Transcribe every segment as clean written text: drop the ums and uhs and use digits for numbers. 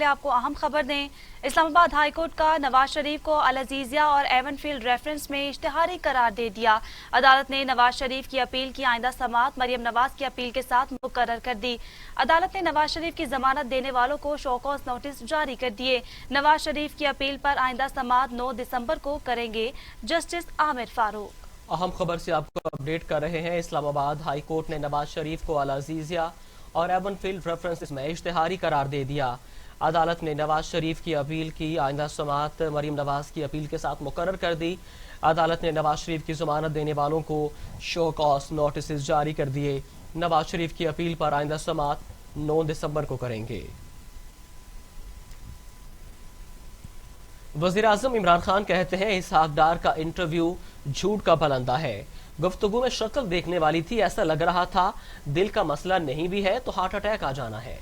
आपको अहम खबर दें। इस्लामाबाद हाई कोर्ट का नवाज शरीफ को अल अजीजिया और एवनफील्ड रेफरेंस में इश्तिहारी करार दे दिया। अदालत ने नवाज शरीफ की अपील की आइंदा समाअत मरियम नवाज की अपील के साथ मुकर्रर कर दी। अदालत ने नवाज शरीफ की जमानत देने वालों को शोकॉज नोटिस जारी कर दिए। नवाज शरीफ की अपील पर आइंदा समाअत 9 दिसंबर को करेंगे जस्टिस आमिर फारूक। अहम खबर से आपको अपडेट कर रहे हैं। इस्लामाबाद हाई कोर्ट ने नवाज शरीफ को अल अजीजिया और एवनफील्ड रेफरेंस में इश्तिहारी करार दे दिया। अदालत ने नवाज शरीफ की अपील की आइंदा समाअत मरियम नवाज की अपील के साथ मुकर्रर कर दी। अदालत ने नवाज शरीफ की जमानत देने वालों को शो कॉज नोटिस जारी कर दिए। नवाज शरीफ की अपील पर आइंदा समाअत 9 दिसंबर को करेंगे। वज़ीर आज़म इमरान खान कहते हैं इसहाक डार का इंटरव्यू झूठ का पलंदा है। गुफ्तगू में शक्ल देखने वाली थी, ऐसा लग रहा था दिल का मसला नहीं भी है तो हार्ट अटैक आ जाना है।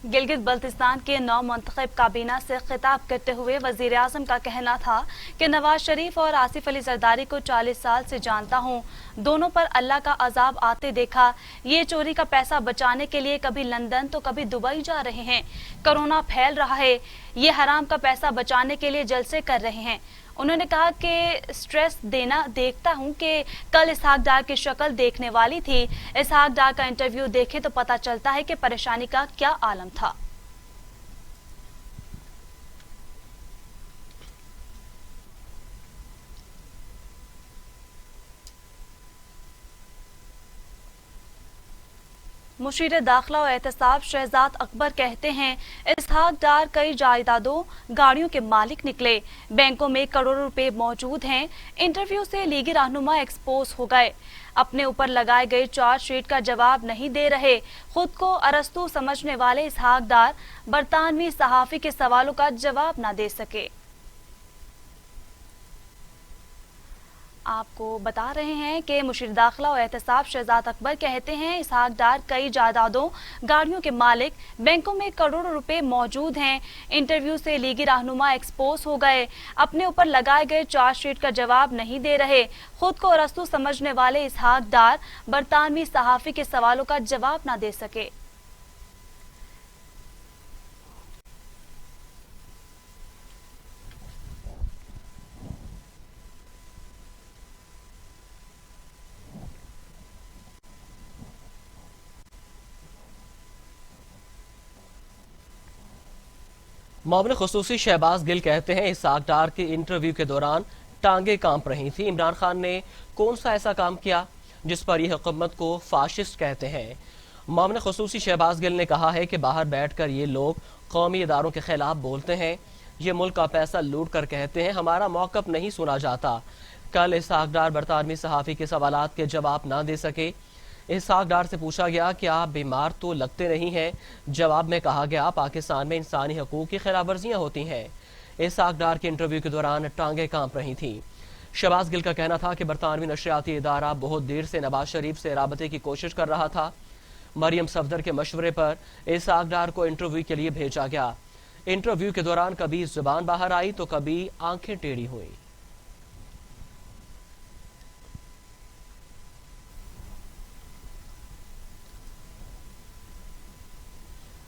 गिलगित बल्तिस्तान के नौ मुंतखब काबीना से खिताब करते हुए वजीर आज़म का कहना था कि नवाज शरीफ और आसिफ अली जरदारी को 40 साल से जानता हूँ, दोनों पर अल्लाह का अजाब आते देखा। ये चोरी का पैसा बचाने के लिए कभी लंदन तो कभी दुबई जा रहे हैं। कोरोना फैल रहा है, ये हराम का पैसा बचाने के लिए जलसे कर रहे हैं। उन्होंने कहा कि स्ट्रेस देना देखता हूं कि कल इसहाक डार की शक्ल देखने वाली थी। इसहाक डार का इंटरव्यू देखे तो पता चलता है कि परेशानी का क्या आलम था। मुशीर दाखिला और एहतसाब शहजाद अकबर कहते हैं इसहाक डार कई जायदादों गाड़ियों के मालिक निकले, बैंकों में करोड़ों रुपए मौजूद हैं। इंटरव्यू से लीगी रहनुमा एक्सपोज हो गए, अपने ऊपर लगाए गए चार्जशीट का जवाब नहीं दे रहे। खुद को अरस्तू समझने वाले इसहाक डार बरतानवी सहाफी के सवालों का जवाब न दे सके। आपको बता रहे हैं कि मुशीर दाखिला और एहतसाब शहजाद अकबर कहते हैं इसहाक डार कई जायदादों गाड़ियों के मालिक, बैंकों में करोड़ों रुपए मौजूद हैं। इंटरव्यू से लीगी रहनुमा एक्सपोज हो गए, अपने ऊपर लगाए गए चार्जशीट का जवाब नहीं दे रहे। खुद को अरस्तू समझने वाले इसहाक डार बरतानवी सहाफी के सवालों का जवाब न दे सके। मामले खुसूसी शहबाज गिल कहते हैं इसहाक डार के इंटरव्यू के दौरान टांगे कांप रही थी। इमरान खान ने कौन सा ऐसा काम किया जिस पर यह हुकूमत को फाशिस्ट कहते हैं। मामले खुसूसी शहबाज गिल ने कहा है कि बाहर बैठकर ये लोग कौमी इदारों के खिलाफ बोलते हैं, ये मुल्क का पैसा लूट कर कहते हैं हमारा मौक़िफ़ नहीं सुना जाता। कल इसहाक डार बरतानवी सहाफ़ी के सवालात के जवाब ना दे सके। इसहाक डार से पूछा गया कि आप बीमार तो लगते नहीं हैं। जवाब में कहा गया पाकिस्तान में इंसानी हकूक़ की खिलाफ वर्जियाँ होती हैं। इसहाक डार के इंटरव्यू के दौरान टांगे कांप रही थी। शहबाज गिल का कहना था कि बरतानवी नशरियाती इदारा बहुत देर से नवाज शरीफ से राबते की कोशिश कर रहा था। मरियम सफदर के मशवरे पर इसहाक डार को इंटरव्यू के लिए भेजा गया। इंटरव्यू के दौरान कभी जुबान बाहर आई तो कभी आंखें टेढ़ी हुई।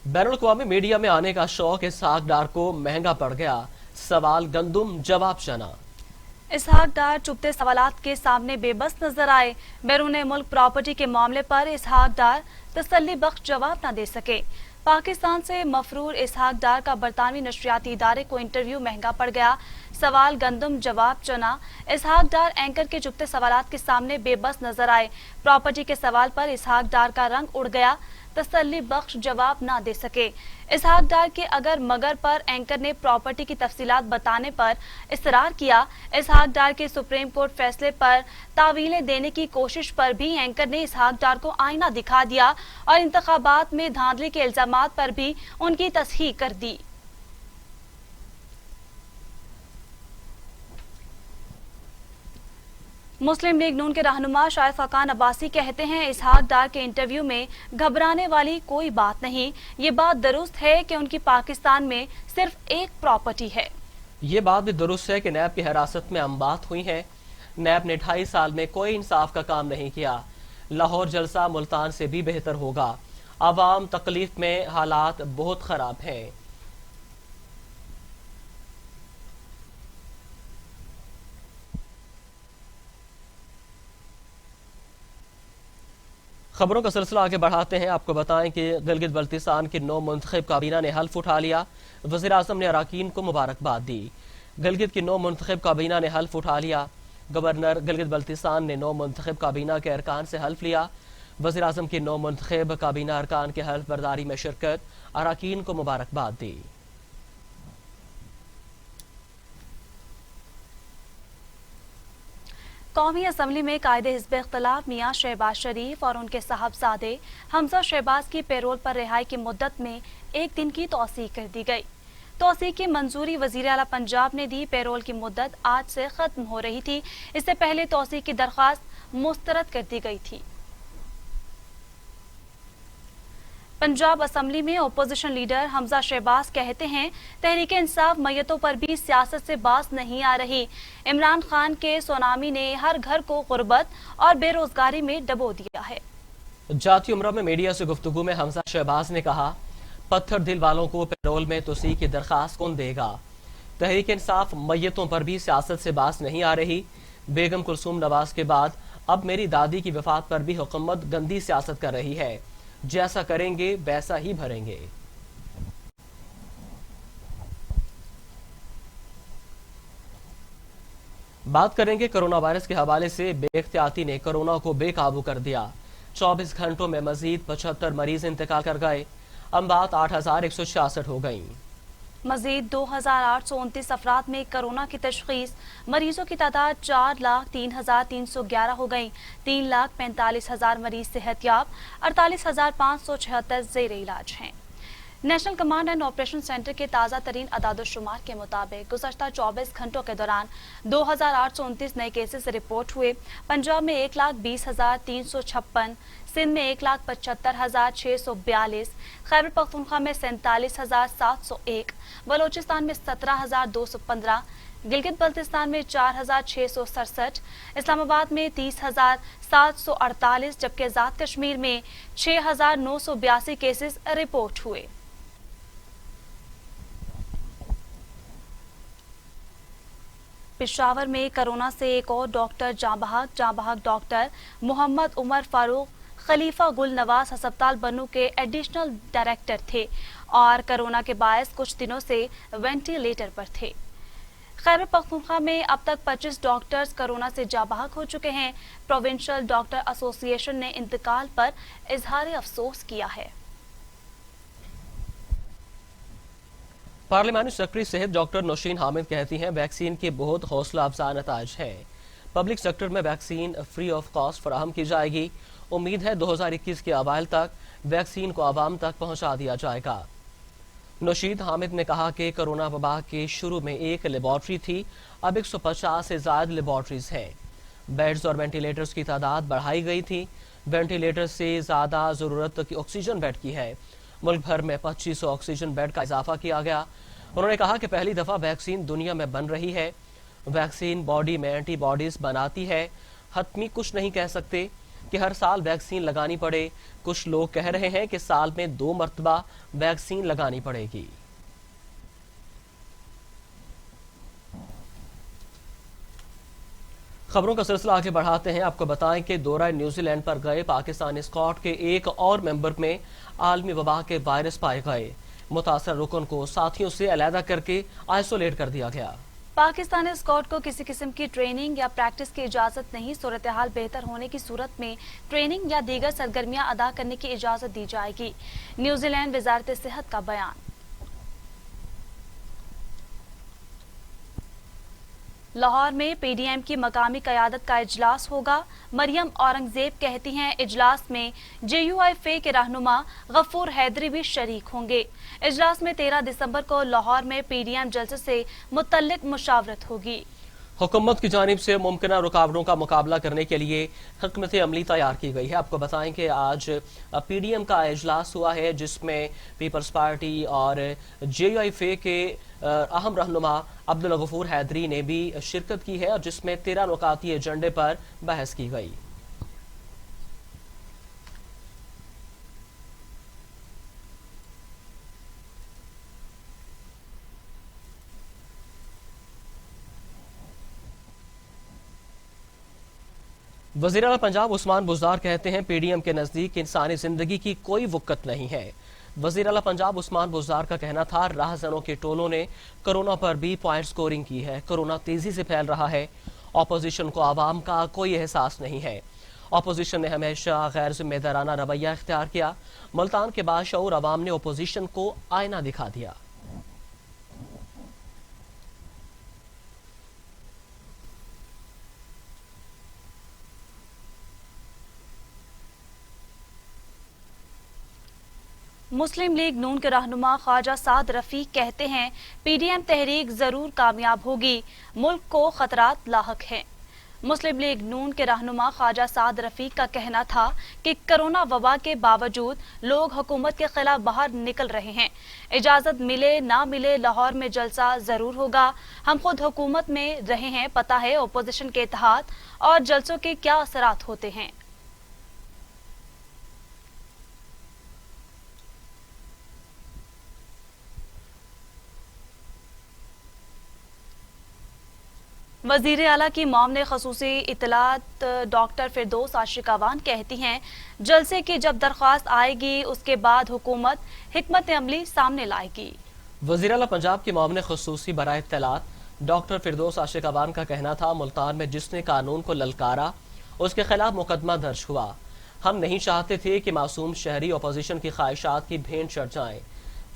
बैनुल-अक़वामी मीडिया में आने का शौक इसहाक डार को महंगा पड़ गया। सवाल गंदुम जवाब चना। इसहाक डार चुपते सवालात के सामने बेबस नजर आए। बैरून मुल्क प्रॉपर्टी के मामले पर इसहाक डार तसल्ली बख्श जवाब न दे सके। पाकिस्तान से मफरूर इसहाक डार का बरतानवी नशरियाती इदारे को इंटरव्यू महंगा पड़ गया। सवाल गंदम जवाब चना। इसहाक डार एंकर के चुपते सवालात के सामने बेबस नजर आए। प्रॉपर्टी के सवाल पर इसहाक डार का रंग उड़ गया, तसल्ली बख्श जवाब ना दे सके। इसहाक डार के अगर मगर पर एंकर ने प्रॉपर्टी की तफसीलात बताने पर इसरार किया। इसहाक डार के सुप्रीम कोर्ट फैसले पर तावीलें देने की कोशिश पर भी एंकर ने इसहाक डार को आईना दिखा दिया और इंतखाबात में धांधली के इल्जामात पर भी उनकी तस्हीह कर दी। मुस्लिम लीग नून के रहनुमा शाइफ खान अब्बासी कहते हैं इसहाक डार के इंटरव्यू में घबराने वाली कोई बात नहीं। ये बात दुरुस्त है कि उनकी पाकिस्तान में सिर्फ एक प्रॉपर्टी है। ये बात भी दुरुस्त है कि नैब की हिरासत में अमबात हुई है। नैब ने 2.5 साल में कोई इंसाफ का काम नहीं किया। लाहौर जलसा मुल्तान से भी बेहतर होगा। अवाम तकलीफ में, हालात बहुत खराब हैं। खबरों का सिलसिला आगे बढ़ाते हैं। आपको बताएं कि गिलगित बल्तिस्तान की नौ मुंतखब काबीना ने हल्फ उठा लिया। वज़ीर आज़म ने अरकान को मुबारकबाद दी। गिलगित की नौ मुंतखब काबीना ने हल्फ उठा लिया। गवर्नर गिलगित बल्तिस्तान ने नौ मुंतखब काबीना के अरकान से हल्फ लिया। वज़ीर आज़म की नौ मुंतखब काबीना अरकान के हल्फ बर्दारी में शिरकत, अरकान को मुबारकबाद दी। कौमी असम्बली में कायदे हिज़्ब इख्तिलाफ मियां शहबाज शरीफ और उनके साहबजादे हमजा शहबाज की पैरोल पर रिहाई की मुद्दत में एक दिन की तौसीक कर दी गई। तौसीक की मंजूरी वज़ीर आला पंजाब ने दी। पैरोल की मुद्दत आज से खत्म हो रही थी। इससे पहले तौसीक की दरख्वास्त मुस्तरद कर दी गई थी। पंजाब असम्बली में अपोजिशन लीडर हमजा शहबाज कहते हैं, तहरीक इंसाफ मैयतों पर भी सियासत से बाज नहीं आ रही। इमरान खान के सुनामी ने हर घर को गुर्बत और बेरोजगारी में डबो दिया है। जाती उम्रा में मीडिया से गुफ्तगू में हमजा शहबाज ने कहा, पत्थर दिल वालों को पैरोल में तौसीक की दरख्वास्त कौन देगा। तहरीक इंसाफ मैयतों पर भी सियासत से बाज नहीं आ रही। बेगम कुलसूम नवाज के बाद अब मेरी दादी की वफात पर भी हुकूमत गंदी सियासत कर रही है। जैसा करेंगे वैसा ही भरेंगे। बात करेंगे कोरोना वायरस के हवाले से। बेख्तियाती ने कोरोना को बेकाबू कर दिया। 24 घंटों में मजीद 75 मरीज इंतकाल कर गए। अमवात 8166 हो गई। मजीद 2829 अफराद में कोरोना की तशखीस। मरीजों की तादाद 4,03,311 हो गई। 3,45,000 मरीज सेहतयाब, 48,576 जेर इलाज हैं। National command and operation centre के ताज़ा तरीन अदाद-ओ-शुमार के मुताबिक गुज़श्ता 24 घंटों के दौरान 2,829 नए केसेस रिपोर्ट हुए। पंजाब में 1,20,356, सिंध में 1,75,642, खैबर पख्तूनख्वा में 47,701, बलोचिस्तान में 17,215, गिलगित बल्तिस्तान में 4,667, इस्लामाबाद में 30,748, जबकि आज़ाद कश्मीर में 6,982 केसेस रिपोर्ट हुए। पेशावर में कोरोना से एक और डॉक्टर जाँ बहक डॉक्टर मोहम्मद उमर फारूक खलीफा गुल नवाज अस्पताल बन्नू के एडिशनल डायरेक्टर थे और कोरोना के बायस कुछ दिनों से वेंटिलेटर पर थे। खैबर पख्तूनख्वा में अब तक 25 डॉक्टर्स कोरोना से जाँ बहक हो चुके हैं। प्रोविंशियल डॉक्टर एसोसिएशन ने इंतकाल पर इजहार अफसोस किया है। पार्लिमानी सेक्रेटरी सेहत डॉक्टर नौशीन हामिद कहती हैं, वैक्सीन के बहुत हौसला अफजा नताज हैं। पब्लिक सेक्टर में वैक्सीन फ्री ऑफ कॉस्ट फराहम की जाएगी। उम्मीद है 2021 के अवाइल तक वैक्सीन को आवाम तक पहुंचा दिया जाएगा। नौशीन हामिद ने कहा कि कोरोना वबा के शुरू में एक लेबॉर्ट्री थी, अब 150 से ज्यादा लेबॉर्ट्रीज हैं। बेड्स और वेंटिलेटर्स की तादाद बढ़ाई गई थी। वेंटिलेटर से ज्यादा जरूरत की ऑक्सीजन बेड की है। मुल्क भर में 2500 ऑक्सीजन बेड का इजाफा किया गया। उन्होंने कहा कि पहली दफा वैक्सीन दुनिया में बन रही है। वैक्सीन बॉडी में एंटीबॉडीज बनाती है। हतमी कुछ नहीं कह सकते कि हर साल वैक्सीन लगानी पड़े। कुछ लोग कह रहे हैं कि साल में 2 मरतबा वैक्सीन लगानी पड़ेगी। खबरों का सिलसिला आगे बढ़ाते हैं। आपको बताएं कि दौरा न्यूजीलैंड पर गए पाकिस्तानी स्क्वाड के एक और मेंबर में आलमी वबा के वायरस पाए गए। मुतासर रुकन को साथियों से अलहदा करके आइसोलेट कर दिया गया। पाकिस्तानी स्क्वाड को किसी किस्म की ट्रेनिंग या प्रैक्टिस की इजाजत नहीं। सूरत हाल बेहतर होने की सूरत में ट्रेनिंग या दीगर सरगर्मियां अदा करने की इजाजत दी जाएगी। न्यूजीलैंड वजारत सेहत का बयान। लाहौर में पीडीएम की मकामी क़यादत का इजलास होगा। मरियम औरंगजेब कहती हैं, इजलास में JUIF के रहनुमा गफूर हैदरी भी शरीक होंगे। इजलास में 13 दिसंबर को लाहौर में पीडीएम जलसे से मुतल्लिक मुशावरत होगी। हुकूमत की जानिब से मुमकिन रुकावटों का मुकाबला करने के लिए हिकमत अमली तैयार की गई है। आपको बताएं कि आज PDM का इजलास हुआ है, जिसमें पीपल्स पार्टी और JUIF के अहम रहनुमा अब्दुल गफूर हैदरी ने भी शिरकत की है और जिसमें 13 नुकाती एजेंडे पर बहस की गई। वज़ीर आला पंजाब उस्मान बुज़दार कहते हैं पीडीएम के नज़दीक इंसानी ज़िंदगी की कोई वक़्त नहीं है। वज़ीर आला पंजाब उस्मान बुज़दार का कहना था राहज़नों के टोलों ने कोरोना पर भी पॉइंट स्कोरिंग की है। कोरोना तेज़ी से फैल रहा है। अपोजिशन को आवाम का कोई एहसास नहीं है। अपोजिशन ने हमेशा गैर जिम्मेदाराना रवैया इख्तियार किया। मुल्तान के बाशऊर अवाम ने अपोजिशन को आईना दिखा दिया। मुस्लिम लीग नून के रहनुमा ख्वाजा साद रफीक कहते हैं पीडीएम तहरीक जरूर कामयाब होगी, मुल्क को खतरात लाहक हैं। मुस्लिम लीग नून के रहनुमा ख्वाजा साद रफीक का कहना था कि कोरोना वबा के बावजूद लोग हुकूमत के खिलाफ बाहर निकल रहे हैं। इजाजत मिले ना मिले लाहौर में जलसा जरूर होगा। हम खुद हुकूमत में रहे हैं, पता है अपोजिशन के इत्तेहाद और जलसों के क्या असरात होते हैं। वज़ीर आला की मामले खसूसी इतलात डॉक्टर फिरदौस आशिकावान कहती हैं जलसे की जब दरख्वास्त आएगी उसके बाद हुकूमत हिकमत अमली सामने लाएगी। वज़ीर आला पंजाब के मामले खसूसी बराए इत्तलात डॉक्टर फिरदौस आशिकावान का कहना था मुल्तान में जिसने कानून को ललकारा उसके खिलाफ मुकदमा दर्ज हुआ। हम नहीं चाहते थे कि मासूम शहरी अपोजिशन की ख्वाहिशात की भेंट चढ़ जाएं।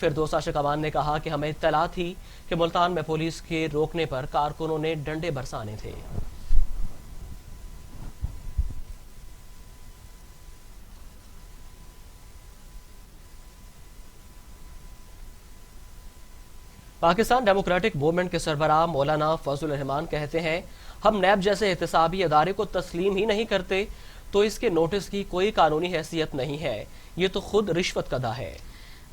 फिरदौस आशिकावान ने कहा कि हमें इत्तला थी कि मुल्तान में पुलिस के रोकने पर कारकुनों ने डंडे बरसाने थे। पाकिस्तान डेमोक्रेटिक मूवमेंट के सरबराह मौलाना फजलुर रहमान कहते हैं हम नैब जैसे एहतसाबी अदारे को तस्लीम ही नहीं करते तो इसके नोटिस की कोई कानूनी हैसियत नहीं है, ये तो खुद रिश्वत कदा है।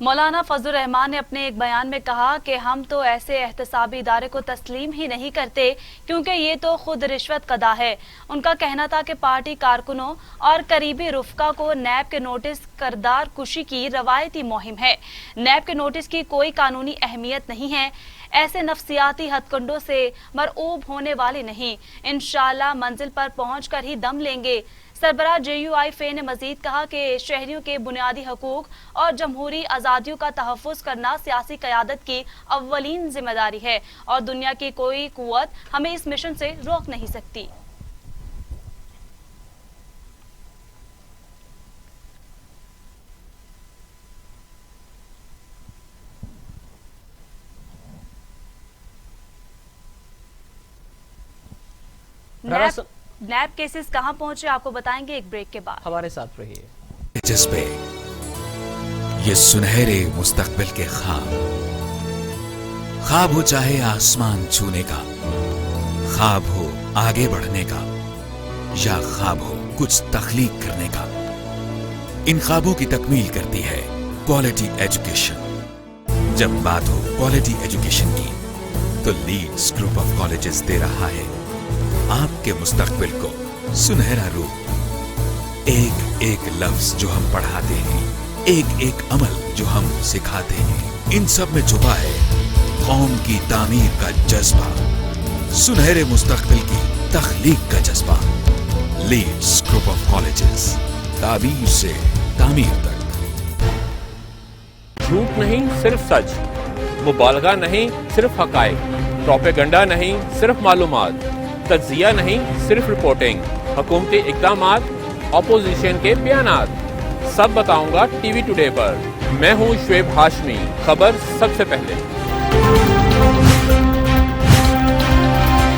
मौलाना फजलुर रहमान ने अपने एक बयान में कहा कि हम तो ऐसे एहतसाबी इदारे को तस्लीम ही नहीं करते क्योंकि ये तो खुद रिश्वत कदा है। उनका कहना था कि पार्टी कारकुनों और करीबी रुफका को नैब के नोटिस करदार कुशी की रवायती मुहिम है। नैब के नोटिस की कोई कानूनी अहमियत नहीं है। ऐसे नफ्सियाती हथकंडों से मरऊब होने वाले नहीं, इंशाअल्लाह मंजिल पर पहुंचकर ही दम लेंगे। सरबराह JUI ने मजीद कहा कि शहरियों के बुनियादी हकूक और जमहूरी आज़ादियों का तहफ़्फ़ुज़ करना सियासी क़यादत की अव्वलीन जिम्मेदारी है और दुनिया की कोई कुव्वत हमें इस मिशन से रोक नहीं सकती। नैब केसेस कहां पहुंचे आपको बताएंगे एक ब्रेक के बाद। हमारे साथ रहिए। जज्बे, ये सुनहरे मुस्तकबिल के ख्वाब हो चाहे आसमान छूने का, ख्वाब हो आगे बढ़ने का या ख्वाब हो कुछ तख्लीक करने का, इन ख्वाबों की तकमील करती है क्वालिटी एजुकेशन। जब बात हो क्वालिटी एजुकेशन की तो लीड्स ग्रुप ऑफ कॉलेजेस दे रहा है आपके मुस्तकबिल को सुनहरा रूप। एक एक लफ्ज जो हम पढ़ाते हैं, एक एक अमल जो हम सिखाते हैं, इन सब में छुपा है कौम की तामीर का जज्बा, सुनहरे मुस्तकबिल की तख्लीक का जज्बा। लीड्स ग्रुप ऑफ कॉलेजेस, ताबीर से तामीर तक। झूठ नहीं सिर्फ सच, मुबालगा नहीं सिर्फ हकायक, प्रोपेगेंडा नहीं सिर्फ मालूमात, तज्जिया नहीं सिर्फ रिपोर्टिंग, हुकूमती इक़दामात, अपोजिशन के बयानात, सब बताऊंगा टीवी टुडे पर। मैं हूं शुएब हाशमी, खबर सबसे पहले।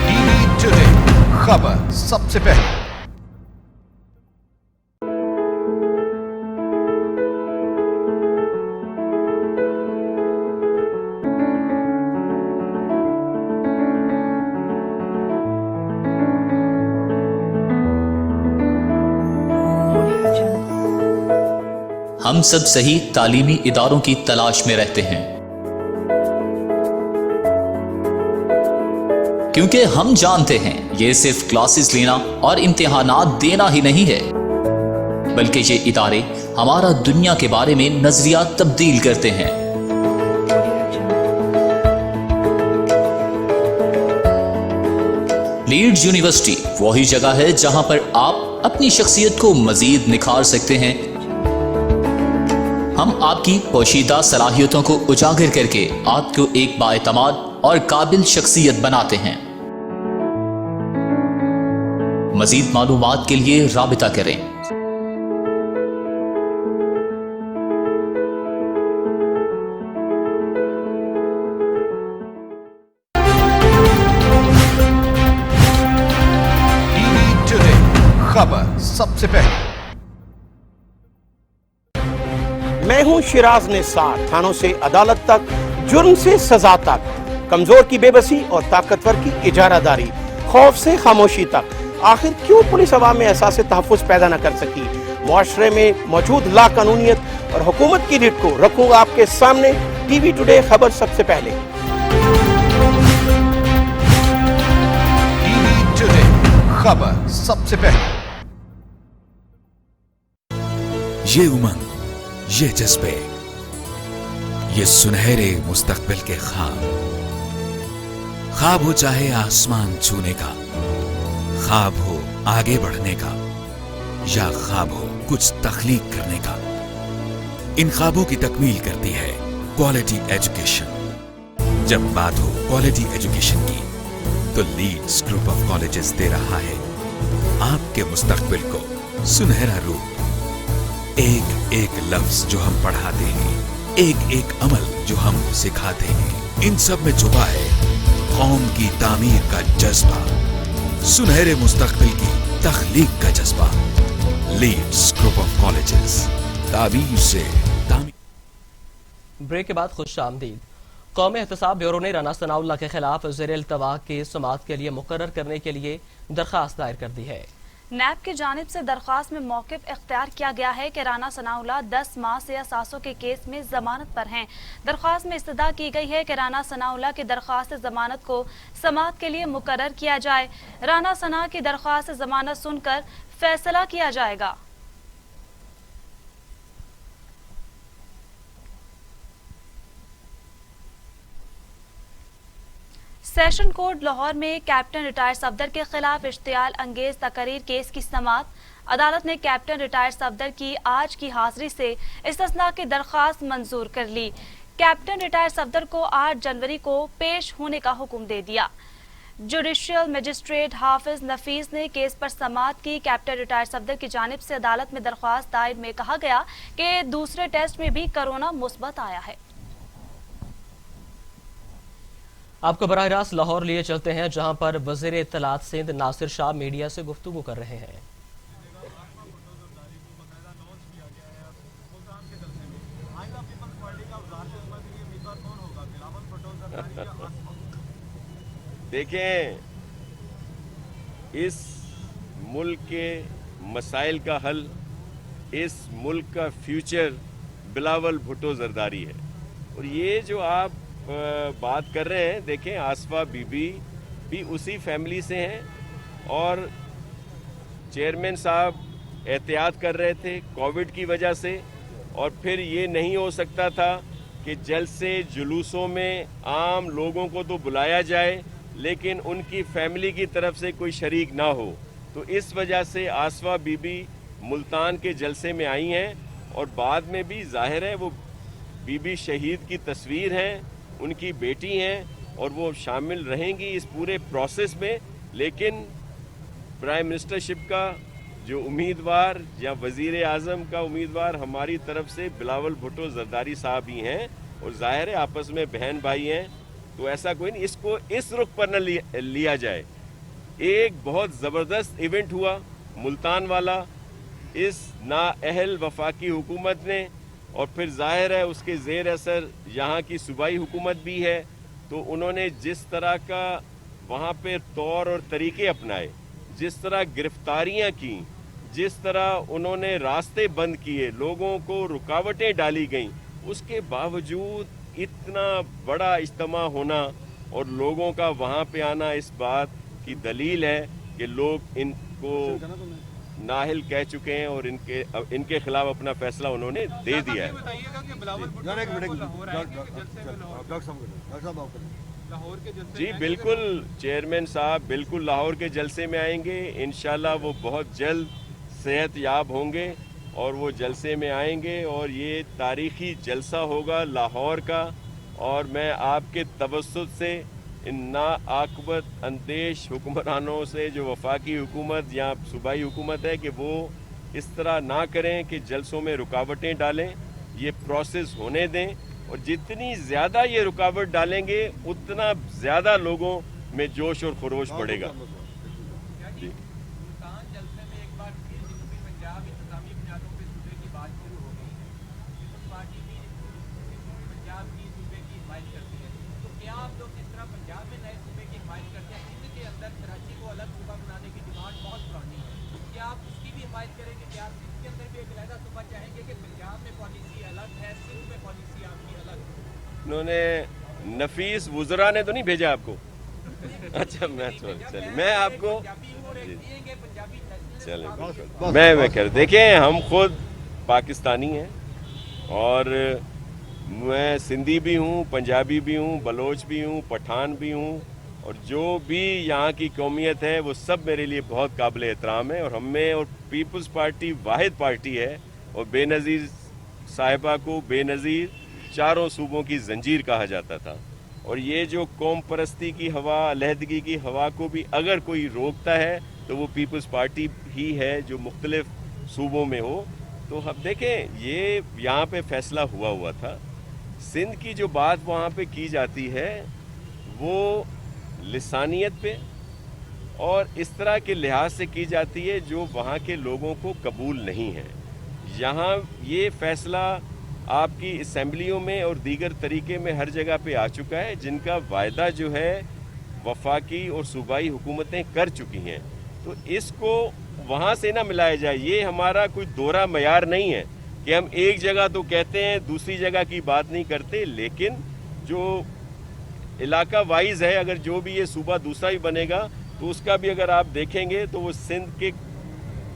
टीवी टुडे, खबर सबसे पहले। हम सब सही तालीमी इदारों की तलाश में रहते हैं क्योंकि हम जानते हैं ये सिर्फ क्लासेस लेना और इम्तिहानात देना ही नहीं है, बल्कि ये इदारे हमारा दुनिया के बारे में नजरिया तब्दील करते हैं। लीड्स यूनिवर्सिटी वही जगह है जहां पर आप اپنی شخصیت کو مزید نکھار سکتے ہیں۔ ہم آپ کی پوشیدہ صلاحیتوں کو اجاگر کر کے آپ کو ایک بااعتماد اور قابل شخصیت بناتے ہیں۔ مزید معلومات کے لیے رابطہ کریں۔ टीवी टुडे खबर सबसे पहले। मैं हूं शिराज निसार। थानों से अदालत तक, जुर्म से सजा तक, कमजोर की बेबसी और ताकतवर की इजारादारी, खौफ से खामोशी तक। आखिर क्यों पुलिस अवाम में एहसास तहफ़्फ़ुज़ पैदा न कर सकी? मुआशरे में मौजूद लाकानूनियत और हुकूमत की रीढ़ को रखूंगा आपके सामने। टीवी टुडे खबर सबसे पहले। टीवी टुडे खबर सबसे पहले। ये उमंग, ये जज्बे, ये सुनहरे मुस्तकबिल के ख्वाब हो चाहे आसमान छूने का, ख्वाब हो आगे बढ़ने का, या ख्वाब हो कुछ तख्लीक करने का। इन ख्वाबों की तकमील करती है क्वालिटी एजुकेशन। जब बात हो क्वालिटी एजुकेशन की, तो लीड्स ग्रुप ऑफ कॉलेजेस दे रहा है आपके मुस्तकबिल को सुनहरा रूप। एक एक लफ्ज जो हम पढ़ाते हैं, एक एक अमल जो हम सिखाते हैं, इन सब में छुपा है कौम की तामीर का जज्बा, सुनहरे मुस्तकबिल की तख्लीक का जज्बा। लीड्स ग्रुप ऑफ कॉलेजेस, ताबीर से तामीर। ब्रेक के बाद खुश आमदीद। कौमी एहतसाब ब्यूरो ने राना सनाउल्लाह के खिलाफ ज़ेर इल्तवा की समाअत के लिए मुकर्रर करने के लिए दरख्वास्त दायर कर दी है। नैब की जानिब से दरख्वास्त में मौक़िफ़ इख्तियार किया गया है कि राना सनाउल्लाह 10 माह से असासों के केस में जमानत पर हैं। दरख्वास्त में इस्तदा की गई है कि राना सनाउल्लाह की दरख्वास्त जमानत को समाअत के लिए मुकर्रर किया जाए। राना सना की दरख्वास्त जमानत सुनकर फैसला किया जाएगा। सेशन कोर्ट लाहौर में कैप्टन रिटायर्ड सफदर के खिलाफ इश्तियाल अंगेज तकरीर केस की समाअत। अदालत ने कैप्टन रिटायर्ड सफदर की आज की हाजिरी से इस्तिस्ना की दरख्वास्त मंजूर कर ली। कैप्टन रिटायर्ड सफदर को 8 जनवरी को पेश होने का हुक्म दे दिया। जुडिशियल मजिस्ट्रेट हाफिज नफीस ने केस पर समाअत की। कैप्टन रिटायर्ड सफदर की जानिब से अदालत में दरख्वास्त दायर में कहा गया कि दूसरे टेस्ट में भी कोरोना मुस्बत आया है। आपको बराह रास्त लाहौर लिए चलते हैं, जहां पर वज़ीर इत्तलात सिंध नासिर शाह मीडिया से गुफ्तगू कर रहे हैं। देखें, इस मुल्क के मसाइल का हल, इस मुल्क का फ्यूचर बिलावल भुट्टो जरदारी है। और ये जो आप बात कर रहे हैं, देखें, आसफा बीबी भी उसी फैमिली से हैं और चेयरमैन साहब एहतियात कर रहे थे कोविड की वजह से, और फिर ये नहीं हो सकता था कि जलसे जुलूसों में आम लोगों को तो बुलाया जाए लेकिन उनकी फैमिली की तरफ से कोई शरीक ना हो। तो इस वजह से आसफा बीबी मुल्तान के जलसे में आई हैं, और बाद में भी जाहिर है वो बीबी शहीद की तस्वीर हैं, उनकी बेटी हैं, और वो शामिल रहेंगी इस पूरे प्रोसेस में। लेकिन प्राइम मिनिस्टरशिप का जो उम्मीदवार या वज़ीर आज़म का उम्मीदवार हमारी तरफ से बिलावल भुट्टो जरदारी साहब ही हैं, और जाहिर है आपस में बहन भाई हैं, तो ऐसा कोई नहीं, इसको इस रुख पर न लिया जाए। एक बहुत ज़बरदस्त इवेंट हुआ मुल्तान वाला इस नाअहल वफाकी हुकूमत ने, और फिर जाहिर है उसके ज़ेर असर यहाँ की सूबाई हुकूमत भी है। तो उन्होंने जिस तरह का वहाँ पे तौर और तरीके अपनाए, जिस तरह गिरफ्तारियाँ की, जिस तरह उन्होंने रास्ते बंद किए, लोगों को रुकावटें डाली गईं, उसके बावजूद इतना बड़ा इज्तिमा होना और लोगों का वहाँ पे आना इस बात की दलील है कि लोग इनको नाहिल कह चुके हैं और इनके खिलाफ अपना फैसला उन्होंने दे दिया है। जी बिल्कुल, चेयरमैन साहब बिल्कुल लाहौर के जलसे में आएंगे। इंशाल्लाह वो बहुत जल्द सेहत याब होंगे और वो जलसे में आएंगे और ये तारीखी जलसा होगा लाहौर का। और मैं आपके तवस्सुत से इन नाआक़िबत अंदेश हुक्मरानों से जो वफाकी हुकूमत या सूबाई हुकूमत है कि वो इस तरह ना करें कि जलसों में रुकावटें डालें, ये प्रोसेस होने दें। और जितनी ज़्यादा ये रुकावट डालेंगे उतना ज़्यादा लोगों में जोश और खरोश बढ़ेगा। जी उन्होंने नफीस वुज़रा ने तो नहीं भेजा आपको? अच्छा चलिए मैं आपको चलिए मैं कर देखें, हम खुद पाकिस्तानी हैं और मैं सिंधी भी हूँ, पंजाबी भी हूँ, बलोच भी हूँ, पठान भी हूँ और जो भी यहाँ की कौमियत है वो सब मेरे लिए बहुत काबिल एहतराम है। और हमें और पीपल्स पार्टी वाहिद पार्टी है और बेनज़ीर साहिबा को बेनज़ीर चारों सूबों की जंजीर कहा जाता था। और ये जो कौम परस्ती की हवा, अलहदगी की हवा को भी अगर कोई रोकता है तो वो पीपल्स पार्टी ही है जो मुख्तलिफ सूबों में हो। तो हम देखें, ये यहाँ पे फैसला हुआ था। सिंध की जो बात वहाँ पे की जाती है वो लिसानियत पे और इस तरह के लिहाज से की जाती है जो वहाँ के लोगों को कबूल नहीं है। यहाँ ये फैसला आपकी असम्बलियों में और दीगर तरीके में हर जगह पे आ चुका है, जिनका वायदा जो है वफाकी और सूबाई हुकूमतें कर चुकी हैं। तो इसको वहाँ से ना मिलाया जाए। ये हमारा कोई दोहरा मयार नहीं है कि हम एक जगह तो कहते हैं दूसरी जगह की बात नहीं करते। लेकिन जो इलाका वाइज है, अगर जो भी ये सूबा दूसरा ही बनेगा तो उसका भी अगर आप देखेंगे तो वो सिंध के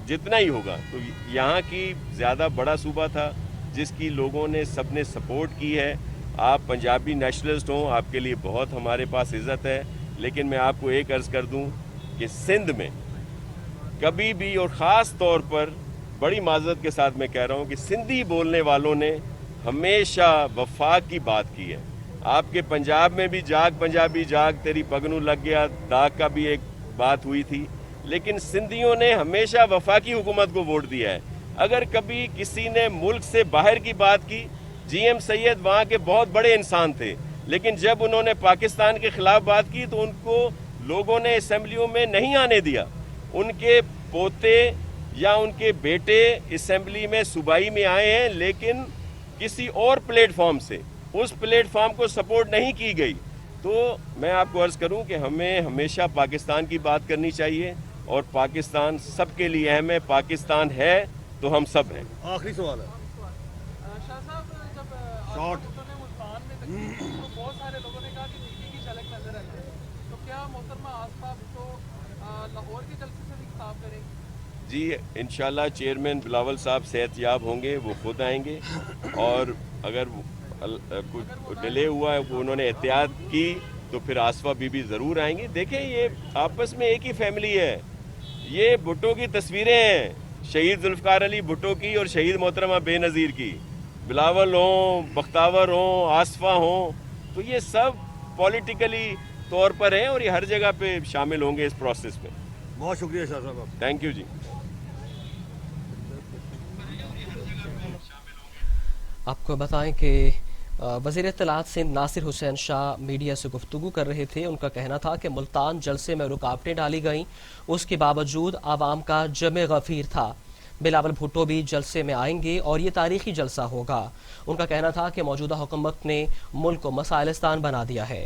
जितना ही होगा। तो यहाँ की ज़्यादा बड़ा सूबा था जिसकी लोगों ने सब ने सपोर्ट की है। आप पंजाबी नेशनलिस्ट हों, आपके लिए बहुत हमारे पास इज़्ज़त है। लेकिन मैं आपको एक अर्ज़ कर दूं कि सिंध में कभी भी, और ख़ास तौर पर बड़ी माज़रत के साथ मैं कह रहा हूं कि सिंधी बोलने वालों ने हमेशा वफाक की बात की है। आपके पंजाब में भी जाग पंजाबी जाग तेरी पगनू लग गया दाग का भी एक बात हुई थी। लेकिन सिंधियों ने हमेशा वफाकी हुकूमत को वोट दिया है। अगर कभी किसी ने मुल्क से बाहर की बात की, जीएम सैयद वहाँ के बहुत बड़े इंसान थे, लेकिन जब उन्होंने पाकिस्तान के खिलाफ बात की तो उनको लोगों ने असेंबलियों में नहीं आने दिया। उनके पोते या उनके बेटे असेंबली में सूबाई में आए हैं, लेकिन किसी और प्लेटफॉर्म से उस प्लेटफॉर्म को सपोर्ट नहीं की गई। तो मैं आपको अर्ज़ करूं कि हमें हमेशा पाकिस्तान की बात करनी चाहिए और पाकिस्तान सबके लिए अहम है। पाकिस्तान है तो हम सब हैं। आखिरी सवाल है शाह साहब, जब ने मुल्तान में तकलीफ की तो बहुत सारे लोगों ने कहा कि टीवी की झलक नजर आई है, तो क्या मोहतरमा आसफा भुट्टो लाहौर के जलसे से भी खिताब करेंगे? जी इंशाल्लाह चेयरमैन बिलावल साहब सेहतयाब होंगे, वो खुद आएंगे और अगर कुछ डिले हुआ है, वो उन्होंने एहतियात की तो फिर आसफा बीबी ज़रूर आएंगी। देखें, ये आपस में एक ही फैमिली है। ये भुट्टो की तस्वीरें हैं, शहीद जुल्फ़िकार अली भुट्टो की और शहीद मोहतरमा बेनज़ीर की। बिलावल हों, बख्तावर हों, आसफा हों, तो ये सब पॉलिटिकली तौर पर हैं और ये हर जगह पे शामिल होंगे इस प्रोसेस में। बहुत शुक्रिया शाह साहब। थैंक यू जी। आपको बताएं कि वज़ीर इत्तलात सिंध नासिर हुसैन शाह मीडिया से गुफ्तगू कर रहे थे। उनका कहना था कि मुल्तान जलसे में रुकावटें डाली गईं, उसके बावजूद आवाम का जमे गफीर था। बिलावल भुट्टो भी जलसे में आएंगे और ये तारीखी जलसा होगा। उनका कहना था कि मौजूदा हुकूमत ने मुल्क को मसाइलिस्तान बना दिया है।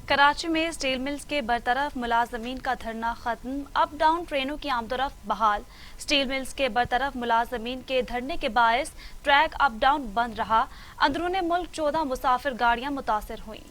कराची में स्टील मिल्स के बरतरफ मुलाजमीन का धरना खत्म, अप डाउन ट्रेनों की आमदोरफ्त बहाल। स्टील मिल्स के बरतरफ मुलाजमीन के धरने के बायस ट्रैक अप डाउन बंद रहा। अंदरूने मुल्क 14 मुसाफिर गाड़ियां मुतासर हुई।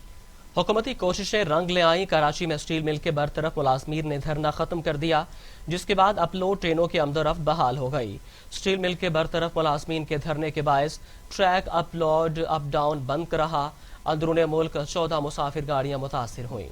हुकूमती कोशिशें रंग ले आईं। कराची में स्टील मिल के बरतरफ मुलाजमीन ने धरना खत्म कर दिया, जिसके बाद अपलोड ट्रेनों की आमदोरफ्त बहाल हो गई। स्टील मिल के बरतरफ मुलाजमीन के धरने के बायस ट्रैक अपलोड अप डाउन बंद रहा। अंदरूने मुल्क 14 मुसाफिर गाड़ियां मुतासर हुई।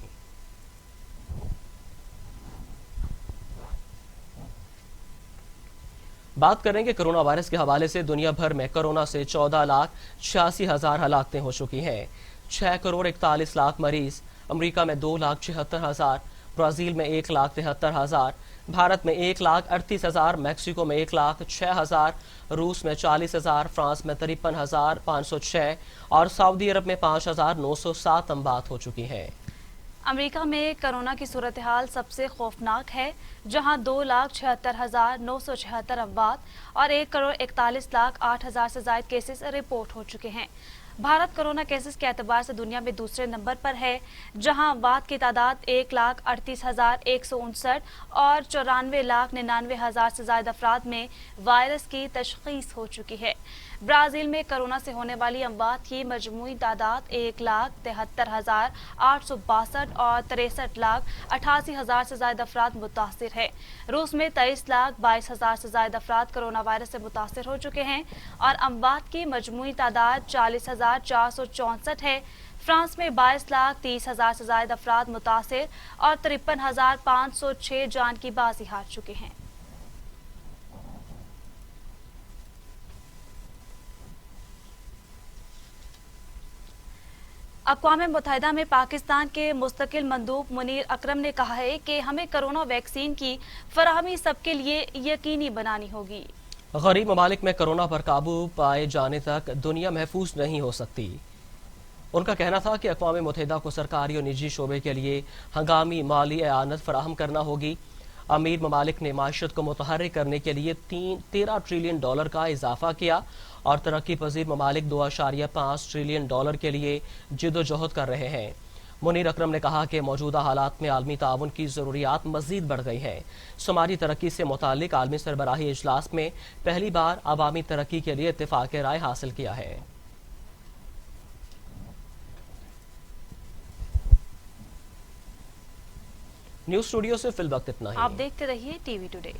बात करेंगे कोरोना वायरस के हवाले से। दुनिया भर में कोरोना से 14,86,000 हलाकतें हो चुकी हैं। 6,41,00,000 मरीज, अमेरिका में 2,76,000, ब्राजील में 1,73,000, भारत में 1,38,000, मैक्सिको में 1,06,000, रूस में 40,000, फ्रांस में 53,506 और सऊदी अरब में 5,907 अमवात हो चुकी हैं। अमेरिका में कोरोना की सूरत हाल सबसे खौफनाक है, जहां 2,76,976 अमवात और 1,41,08,000 से ज्यादा केसेस रिपोर्ट हो चुके हैं। भारत कोरोना केसेस के एतबार से दुनिया में दूसरे नंबर पर है, जहां अमवात की तादाद 1,38,159 और 94,99,000 से ज्यादा अफराद में वायरस की तशखीस हो चुकी है। ब्राजील में कोरोना से होने वाली अमवात की मजमूई तादाद 1,73,862 और 63,88,000 से ज्यादा अफराद मुतासिर है। रूस में 23,22,000 से ज्यादा अफराद कोरोना वायरस से मुतासिर हो चुके हैं और अमवात की मजमूई तादाद 40,464 है। फ्रांस में 22,30,000 से ज्यादा अफराद मुतासिर और 53,506 जान की बाजी हार चुके हैं। अक़वाम मुत्तहिदा में पाकिस्तान के मुस्तकिल मंदूब मुनीर अकरम ने कहा है कि हमें कोरोना वैक्सीन की फराहमी सबके लिए यकीनी बनानी होगी। गरीब ममालिक में कोरोना पर काबू पाए जाने तक दुनिया महफूज नहीं हो सकती। उनका कहना था कि अक़वाम मुत्तहिदा को सरकारी और निजी शोबे के लिए हंगामी माली एआनत फराहम करना होगी। अमीर ममालिक ने माशत को मुतहर्रिक करने के लिए $13 ट्रिलियन का इजाफा किया और तरक्की पजीर ममालिक $2.5 ट्रिलियन के लिए जिद्दोजहद कर रहे हैं। मुनीर अकरम ने कहा कि मौजूदा हालात में आलमी ताउन की ज़रूरियात मज़ीद बढ़ गई हैं। समाजी तरक्की से मुताल्लिक आलमी सरबराही इजलास में पहली बार अवामी तरक्की के लिए इत्तेफाक राय हासिल किया है। न्यूज़ स्टूडियो से फिल वक्त इतना ही। आप देखते रहिए टीवी टुडे।